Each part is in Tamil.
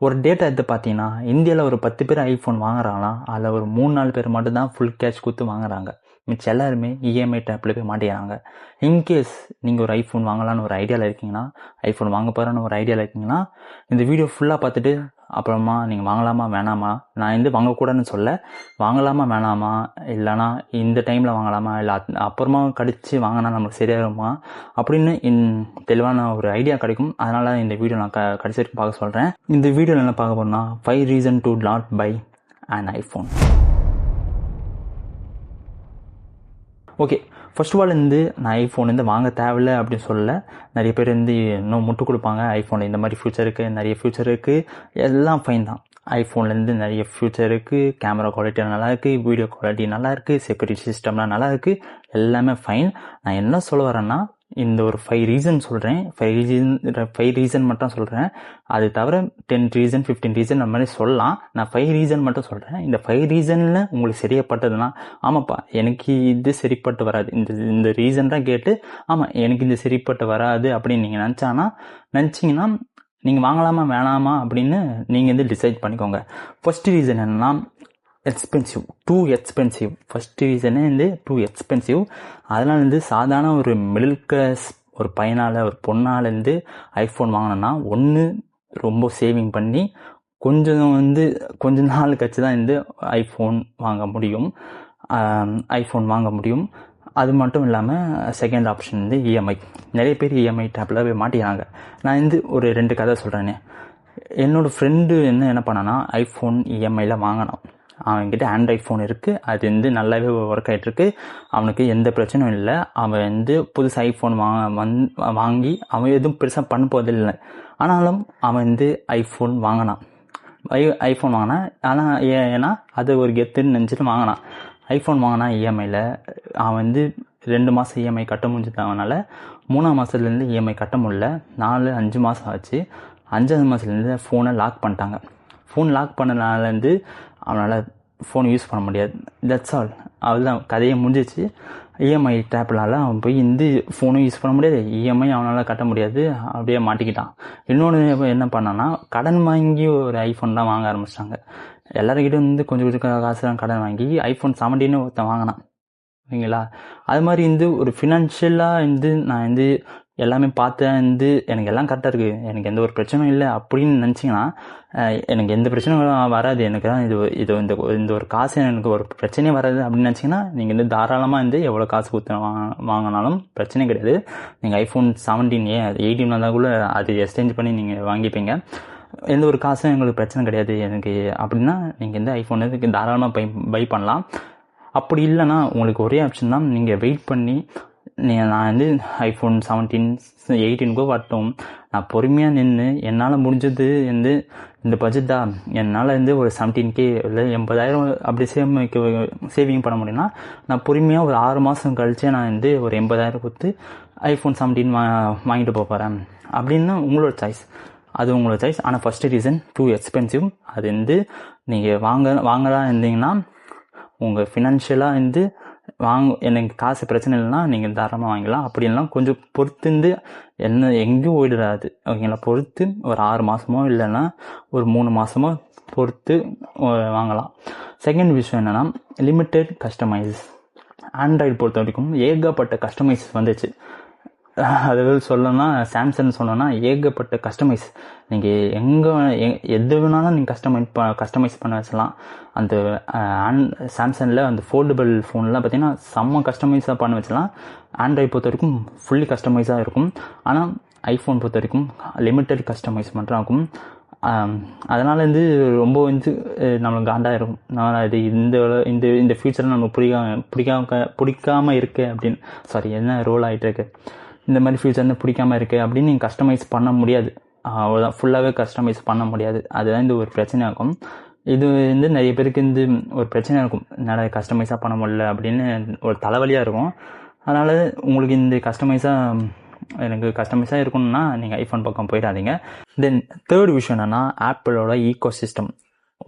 ஒரு டேட்டா எடுத்து பார்த்தீங்கன்னா இந்தியாவில் ஒரு 10 பேர் ஐஃபோன் வாங்குறாங்கன்னா அதில் ஒரு 3-4 பேர் மட்டும் தான் ஃபுல் கேஷ் கொடுத்து வாங்குறாங்க. மிச்சம் எல்லாருமே இஎம்ஐ டேப்பில் போய் மாட்டேங்கிறாங்க. இன்கேஸ் நீங்கள் ஒரு ஐஃபோன் வாங்கலான்னு ஒரு ஐடியாவில் இருக்கீங்கன்னா, ஐஃபோன் வாங்க போகிறேன்னு ஒரு ஐடியாவில் இருக்கீங்கன்னா, இந்த வீடியோ ஃபுல்லாக பார்த்துட்டு அப்புறமா நீங்கள் வாங்கலாமா வேணாமா, நான் வாங்கக்கூடாதுன்னு சொல்ல, வாங்கலாமா வேணாமா, இல்லைனா இந்த டைமில் வாங்கலாமா, இல்லை அப்புறமா கடிச்சு வாங்கினா நமக்கு சரியாகுமா அப்படின்னு தெளிவான ஒரு ஐடியா கிடைக்கும். அதனால் இந்த வீடியோ நான் கடைசி வரைக்கும் பார்க்க சொல்கிறேன். இந்த வீடியோவில் என்ன பார்க்க போகிறோம்னா 5 reasons to not buy an iPhone. Okay, first of all நான் ஐஃபோன் வாங்க தேவையில்லை அப்படின்னு சொல்லலை. நிறைய பேர் இன்னும் முட்டு கொடுப்பாங்க. ஐஃபோனில் இந்த மாதிரி ஃபியூச்சர் இருக்குது, நிறைய ஃபியூச்சர் இருக்குது, எல்லாம் ஃபைன் தான். ஐஃபோன்லேருந்து நிறைய ஃபியூச்சர் இருக்குது, கேமரா குவாலிட்டி நல்லா இருக்குது, வீடியோ குவாலிட்டி நல்லா இருக்குது, செக்யூரிட்டி சிஸ்டம்லாம் நல்லா இருக்குது, எல்லாமே ஃபைன். நான் என்ன சொல்ல வரேன்னா, இந்த ஒரு 5 ரீசன் சொல்கிறேன். 5 ரீசன் மட்டும் சொல்கிறேன். அது தவிர 10 ரீசன் 15 ரீசன் அந்த மாதிரி சொல்லலாம். நான் 5 ரீசன் மட்டும் சொல்கிறேன். இந்த 5 ரீசனில் உங்களுக்கு சரியாப்பட்டதுன்னா, ஆமாப்பா எனக்கு இது சரிப்பட்டு வராது, இந்த ரீசன் தான் கேட்டு ஆமாம் எனக்கு இது சரிப்பட்டு வராது அப்படின்னு நீங்கள் நினச்சிங்கன்னா நீங்கள் வாங்கலாமா வேணாமா அப்படின்னு நீங்கள் டிசைட் பண்ணிக்கோங்க. ஃபர்ஸ்ட் ரீசன் என்னன்னா எக்ஸ்பென்சிவ், டூ எக்ஸ்பென்சிவ். ஃபர்ஸ்ட் ரீசனே டூ எக்ஸ்பென்சிவ். அதனால் சாதாரண ஒரு மிடில் கிளாஸ் ஒரு பையனால் ஒரு பொண்ணால் ஐஃபோன் வாங்கினோன்னா, ஒன்று ரொம்ப சேவிங் பண்ணி கொஞ்ச நாள் கழிச்சு தான் ஐஃபோன் வாங்க முடியும். அது மட்டும் இல்லாமல் செகண்ட் ஆப்ஷன் இஎம்ஐ. நிறைய பேர் இஎம்ஐ டேப்பில் போய் மாட்டிக்கிறாங்க. நான் ஒரு 2 கதை சொல்கிறேனே. என்னோடய ஃப்ரெண்டு என்ன பண்ணான்னா, ஐஃபோன் இஎம்ஐயில் வாங்கினான். அவன்கிட்ட ஆண்ட்ராய்ட் ஃபோன் இருக்குது, அது நல்லாவே ஒர்க் ஆகிட்டுருக்கு, அவனுக்கு எந்த பிரச்சனையும் இல்லை. அவன் புதுசு ஐஃபோன் வாங்கி அவன் எதுவும் பெருசாக பண்ண போதில்லை. ஆனாலும் அவன் ஐஃபோன் வாங்கினான். ஆனால் ஏன்னா அது ஒரு கெத்துன்னு நினச்சிட்டு வாங்கினான். ஐஃபோன் வாங்கினான் இஎம்ஐயில். அவன் 2 மாதம் இஎம்ஐ கட்ட முடிஞ்சதுனால 3ஆம் மாதத்துலேருந்து இஎம்ஐ கட்ட முடியல. 4-5 மாதம் ஆச்சு. 5ஆவது மாதத்துலேருந்து ஃபோனை லாக் பண்ணிட்டாங்க. ஃபோன் லாக் பண்ணனால அவனால் ஃபோன் யூஸ் பண்ண முடியாது. That's all. அவ்வளோதான், கதையை முடிஞ்சிச்சு. இஎம்ஐ டேப்னால அவன் போய் ஃபோனும் யூஸ் பண்ண முடியாது, இஎம்ஐ அவனால் கட்ட முடியாது, அப்படியே மாட்டிக்கிட்டான். இன்னொன்று என்ன பண்ணான்னா, கடன் வாங்கி ஒரு ஐஃபோன் தான் வாங்க ஆரம்பிச்சிட்டாங்க. எல்லாருக்கிட்ட கொஞ்சம் காசு தான் கடன் வாங்கி ஐஃபோன் 17 ஒருத்தன் வாங்கினான். ஓகேங்களா? அது மாதிரி ஒரு ஃபினான்ஷியலாக நான் எல்லாமே பார்த்தேன், எனக்கு எல்லாம் கரெக்டாக இருக்குது, எனக்கு எந்த ஒரு பிரச்சனையும் இல்லை அப்படின்னு நினச்சிங்கன்னா, எனக்கு எந்த பிரச்சனையும் வராது, எனக்கு தான் இந்த ஒரு காசு எனக்கு ஒரு பிரச்சனையே வராது அப்படின்னு நினச்சிங்கன்னா, நீங்கள் தாராளமாக எவ்வளோ காசு கொடுத்து வாங்கினாலும் பிரச்சனை கிடையாது. நீங்கள் ஐஃபோன் 17 18 வந்தால் கூட அது எக்ஸ்சேஞ்ச் பண்ணி நீங்கள் வாங்கிப்பீங்க. எந்த ஒரு காசும் எங்களுக்கு பிரச்சனை கிடையாது எனக்கு அப்படின்னா, நீங்கள் ஐஃபோன் தாராளமாக பை பண்ணலாம். அப்படி இல்லைன்னா உங்களுக்கு ஒரே ஆப்ஷன் தான், நீங்கள் வெயிட் பண்ணி நான் ஐஃபோன் 17 18 வரட்டும், நான் பொறுமையாக நின்று என்னால் முடிஞ்சது இந்த பட்ஜெட் தான், என்னால் ஒரு 17K இல்லை 80,000 அப்படி சேவிங் பண்ண முடியும்னா, நான் பொறுமையாக ஒரு 6 மாதம் கழிச்சு நான் ஒரு 80,000 கொடுத்து ஐஃபோன் 17 வாங்கிட்டு போகிறேன் அப்படின்னு உங்களோட சாய்ஸ். அது உங்களோட சாய்ஸ். ஆனால் ஃபஸ்ட்டு ரீசன் டூ எக்ஸ்பென்சிவ். அது நீங்கள் வாங்கலாம் இருந்தீங்கன்னா, உங்கள் ஃபினான்ஷியலாக எனக்கு காசு பிரச்சனை இல்லைன்னா நீங்கள் தாராளமாக வாங்கிக்கலாம். அப்படின்லாம் கொஞ்சம் பொறுத்து எங்கேயும் ஓடிடாது. ஓகேங்களா? பொறுத்து ஒரு 6 மாதமோ இல்லைன்னா ஒரு 3 மாதமோ பொறுத்து வாங்கலாம். செகண்ட் விஷயம் என்னென்னா, லிமிட்டெட் கஸ்டமைஸ். ஆண்ட்ராய்டு பொறுத்த வரைக்கும் ஏகப்பட்ட கஸ்டமைஸ் வந்துச்சு. அதாவது சொல்லணும்னா, சாம்சங் சொல்லணும்னா ஏகப்பட்ட கஸ்டமைஸ். நீங்கள் எது வேணாலும் நீங்கள் கஸ்டமைஸ் பண்ண வச்சலாம். அந்த சாம்சங்கில் அந்த ஃபோல்டபுள் ஃபோன்லாம் பார்த்தீங்கன்னா செம்ம கஸ்டமைஸாக பண்ண வச்சலாம். ஆண்ட்ராய்டு பொறுத்த வரைக்கும் ஃபுல்லி கஸ்டமைஸாக இருக்கும். ஆனால் ஐஃபோன் பொறுத்த வரைக்கும் லிமிட்டட் கஸ்டமைஸ் மட்டும் இருக்கும். அதனால் ரொம்ப நம்மளுக்கு காண்டாக இருக்கும். நான் இது இந்த ஃபியூச்சரில் நம்மளுக்கு பிடிக்காமல் இருக்கு அப்படின்னு, சாரி என்ன ரோல் ஆகிட்டு இருக்கு, இந்த மாதிரி ஃபியூச்சர் பிடிக்காமல் இருக்குது அப்படின்னு நீங்கள் கஸ்டமைஸ் பண்ண முடியாது. அவ்வளோதான், ஃபுல்லாகவே கஸ்டமைஸ் பண்ண முடியாது. அதுதான் ஒரு பிரச்சனையாக இருக்கும். இது நிறைய பேருக்கு ஒரு பிரச்சனையாக இருக்கும், என்னால் கஸ்டமைஸாக பண்ண முடியல அப்படின்னு ஒரு தலைவலியாக இருக்கும். அதனால் உங்களுக்கு எனக்கு கஸ்டமைஸாக இருக்கணும்னா நீங்கள் ஐஃபோன் பக்கம் போயிடாதீங்க. தென் தேர்ட் விஷயம் என்னென்னா, ஆப்பிளோட ஈக்கோ சிஸ்டம்.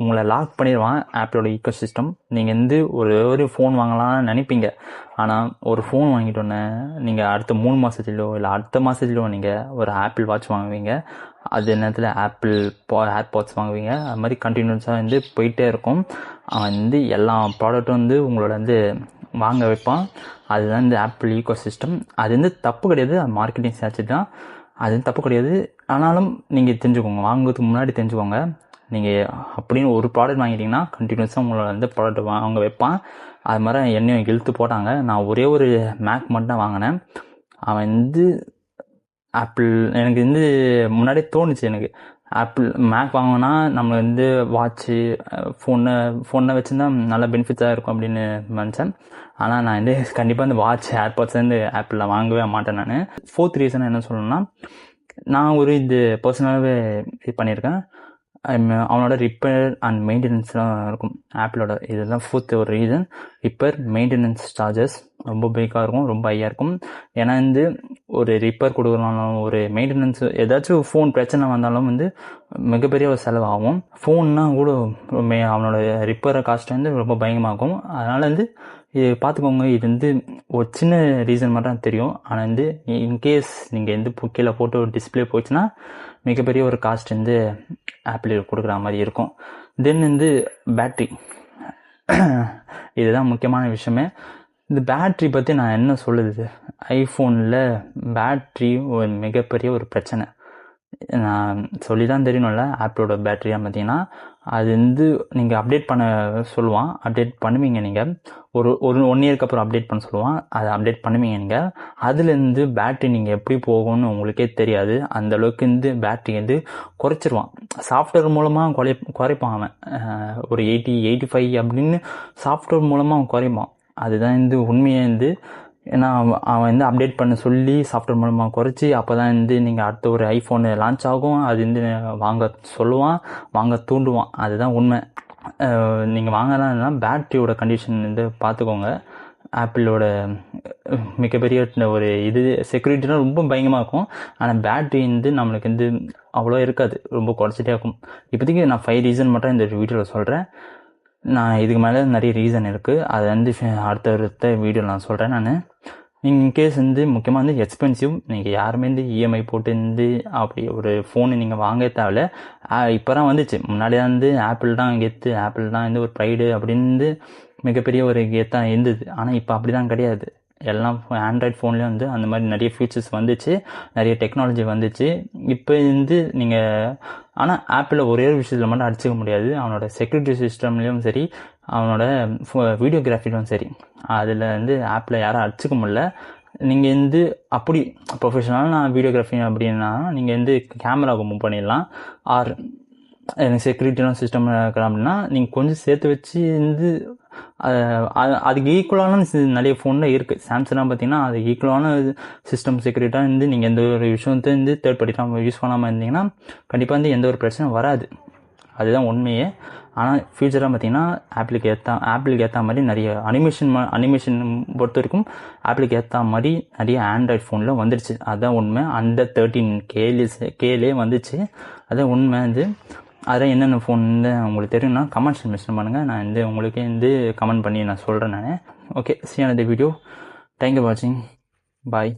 உங்களை லாக் பண்ணிடுவான் ஆப்பிளோட ஈக்கோ சிஸ்டம். நீங்கள் ஒரு ஃபோன் வாங்கலாம்னு நினைப்பீங்க. ஆனால் ஒரு ஃபோன் வாங்கிட்டோன்னே நீங்கள் அடுத்த 3 மாதத்துலையோ இல்லை அடுத்த மாதத்துலையோ நீங்கள் ஒரு ஆப்பிள் வாட்ச் வாங்குவீங்க. அது நேரத்தில் ஆப்பிள் ஏர்பாட்ஸ் வாங்குவீங்க. அது மாதிரி கண்டினியூஸாக வந்து போயிட்டே இருக்கும். அவன் வந்து எல்லா ப்ராடக்ட்டும் வந்து உங்களோட வந்து வாங்க வைப்பான். அதுதான் இந்த ஆப்பிள் ஈகோ சிஸ்டம். அது வந்து தப்பு கிடையாது, அது மார்க்கெட்டிங் ஸ்ட்ராட்டஜி தான், அது தப்பு கிடையாது. ஆனாலும் நீங்கள் தெரிஞ்சுக்கோங்க, வாங்குறதுக்கு முன்னாடி தெரிஞ்சுக்கோங்க. நீங்கள் அப்படின்னு ஒரு ப்ராடக்ட் வாங்கிட்டீங்கன்னா கண்டினியூஸாக உங்களோட வந்து ப்ராடக்ட் வாங்க வைப்பான். அது மாதிரி என்னையும் இழுத்து போட்டாங்க. நான் ஒரே ஒரு மேக் மட்டும் தான் வாங்கினேன். அவன் வந்து ஆப்பிள் எனக்கு வந்து முன்னாடியே தோணுச்சு, எனக்கு ஆப்பிள் மேக் வாங்கினா நம்ம வந்து வாட்ச்சு ஃபோனை வச்சுருந்தா நல்ல பெனிஃபிட்ஸாக இருக்கும் அப்படின்னு நினச்சேன். ஆனால் நான் வந்து கண்டிப்பாக இந்த வாட்ச் ஏர்பாட்ஸ் வந்து ஆப்பிளில் வாங்கவே மாட்டேன். நான் 4th ரீசன் என்ன சொல்லணும்னா, நான் ஒரு இது பர்சனலாகவே இது பண்ணியிருக்கேன். அவனோட ரிப்பேர் அண்ட் மெயின்டெனன்ஸ்லாம் இருக்கும் ஆப்பிளோட. இதுதான் 4th ஒரு ரீசன். ரிப்பேர் மெயின்டெனன்ஸ் சார்ஜஸ் ரொம்ப பிக்காக இருக்கும், ரொம்ப ஹையாக இருக்கும். ஏன்னா வந்து ஒரு ரிப்பேர் கொடுக்குறனாலும் ஒரு மெயின்டெனன்ஸ் ஏதாச்சும் ஃபோன் பிரச்சனை வந்தாலும் வந்து மிகப்பெரிய ஒரு செலவாகும். ஃபோன்னா கூட அவனோட ரிப்பேர் காஸ்ட் வந்து ரொம்ப பயங்கரமாகும். அதனால் வந்து இது பார்த்துக்கோங்க. இது வந்து ஒரு சின்ன ரீசன் மட்டும் தெரியும். ஆனால் வந்து இன்கேஸ் நீங்கள் வந்து கீழே போட்டு ஒரு டிஸ்பிளே போச்சுன்னா மிகப்பெரிய ஒரு காஸ்ட் வந்து ஆப்பிள் கொடுக்குற மாதிரி இருக்கும். தென் வந்து பேட்ரி, இதுதான் முக்கியமான விஷயமே. இந்த பேட்ரி பற்றி நான் என்ன சொல்லுது, ஐஃபோனில் பேட்ரி ஒரு மிகப்பெரிய ஒரு பிரச்சனை. நான் சொல்லி தான் தெரியணும்ல, ஆப்பிளோட பேட்டரியாக பார்த்தீங்கன்னா அது வந்து நீங்கள் அப்டேட் பண்ண சொல்லுவான். அப்டேட் பண்ணுவீங்க நீங்கள், ஒரு 1 இயருக்கு அப்புறம் அப்டேட் பண்ண சொல்லுவான். அதை அப்டேட் பண்ணுவீங்க நீங்கள். அதுலேருந்து பேட்ரி நீங்கள் எப்படி போகும்னு உங்களுக்கே தெரியாது. அந்தளவுக்கு வந்து பேட்ரி வந்து குறைச்சிருவான். சாஃப்ட்வேர் மூலமாக குறைப்பான் அவன். ஒரு 85 அப்படின்னு சாஃப்ட்வேர் மூலமாக அவன் குறைப்பான். அதுதான் வந்து உண்மையாக வந்து. ஏன்னா அவன் வந்து அப்டேட் பண்ண சொல்லி சாஃப்ட்வேர் மூலமாக குறைச்சி அப்போ தான் வந்து நீங்கள் அடுத்த ஒரு ஐஃபோனு லான்ச் ஆகும். அது வந்து வாங்க சொல்லுவான், வாங்க தூண்டுவான். அதுதான் உண்மை. நீங்கள் வாங்கலாம், பேட்ரியோட கண்டிஷன் வந்து பார்த்துக்கோங்க. ஆப்பிளோட மிகப்பெரிய ஒரு இது செக்யூரிட்டிலாம் ரொம்ப பயங்கரமாக இருக்கும். ஆனால் பேட்ரி வந்து நம்மளுக்கு வந்து அவ்வளோ இருக்காது, ரொம்ப குறைச்சிட்டே இருக்கும். இப்போதைக்கு நான் 5 ரீசன் மட்டும் இந்த வீடியோவில் சொல்கிறேன். நான் இதுக்கு மேலே நிறைய ரீசன் இருக்குது, அதை வந்து அடுத்த வீடியோ நான் சொல்கிறேன். நீங்கள் இன்கேஸ் வந்து முக்கியமாக வந்து எக்ஸ்பென்சிவ், நீங்கள் யாருமே வந்து இஎம்ஐ போட்டு வந்து அப்படி ஒரு ஃபோனு நீங்கள் வாங்க தேவையில்ல. இப்போ தான் வந்துச்சு. முன்னாடி வந்து ஆப்பிள் தான் கெத்து, ஆப்பிள் தான் வந்து ஒரு ப்ரைடு அப்படின்னு மிகப்பெரிய ஒரு கெத்தாக இருந்தது. ஆனால் இப்போ அப்படி தான் கிடையாது. எல்லாம் ஆண்ட்ராய்ட் ஃபோன்லேயும் வந்து அந்த மாதிரி நிறைய ஃபீச்சர்ஸ் வந்துச்சு, நிறைய டெக்னாலஜி வந்துச்சு. இப்போ வந்து நீங்கள் ஆனால் ஆப்பிளில் ஒரே ஒரு விஷயத்தில் மட்டும் அடிச்சிக்க முடியாது. அவனோட செக்யூரிட்டி சிஸ்டம்லேயும் சரி, அவனோட வீடியோகிராஃபிலும் சரி, அதில் வந்து ஆப்பில் யாரும் அடிச்சிக்க முடியல. நீங்கள் வந்து அப்படி ப்ரொஃபஷனலாக நான் வீடியோகிராஃபி அப்படின்னா நீங்கள் வந்து கேமராவுக்கு மூவ் பண்ணிடலாம். ஆர் எனக்கு செக்யூரிட்டிலாம் சிஸ்டம் இருக்கலாம் அப்படின்னா நீங்கள் கொஞ்சம் சேர்த்து வச்சு வந்து அதுக்கு ஈக்குவலான நிறைய ஃபோனில் இருக்குது. சாம்சங்லாம் பார்த்தீங்கன்னா அது ஈக்குவலான சிஸ்டம் செக்யூரிட்டாக வந்து நீங்கள் எந்த ஒரு விஷயத்தை வந்து தேர்ட் பார்ட்டிலாம் யூஸ் பண்ணாமல் இருந்தீங்கன்னா கண்டிப்பாக வந்து எந்த ஒரு பிரச்சனையும் வராது. அதுதான் உண்மையே. ஆனால் ஃபியூச்சராக பார்த்தீங்கன்னா ஆப்பிளுக்கு ஏற்ற மாதிரி நிறைய அனிமேஷன் பொறுத்த வரைக்கும் ஆப்பிளுக்கு ஏற்ற மாதிரி நிறைய ஆண்ட்ராய்ட் ஃபோனில் வந்துடுச்சு. அதுதான் உண்மை. அந்த 13Kலே வந்துச்சு. அதுதான் உண்மை. வந்து அதெல்லாம் என்னென்ன ஃபோன் உங்களுக்கு தெரியும்னா கமெண்ட்ஸ் மென்ஷன் பண்ணுங்கள். நான் வந்து உங்களுக்கு வந்து கமெண்ட் பண்ணி நான் சொல்கிறேன். நான் okay, see you in the video. Thank you for watching. Bye.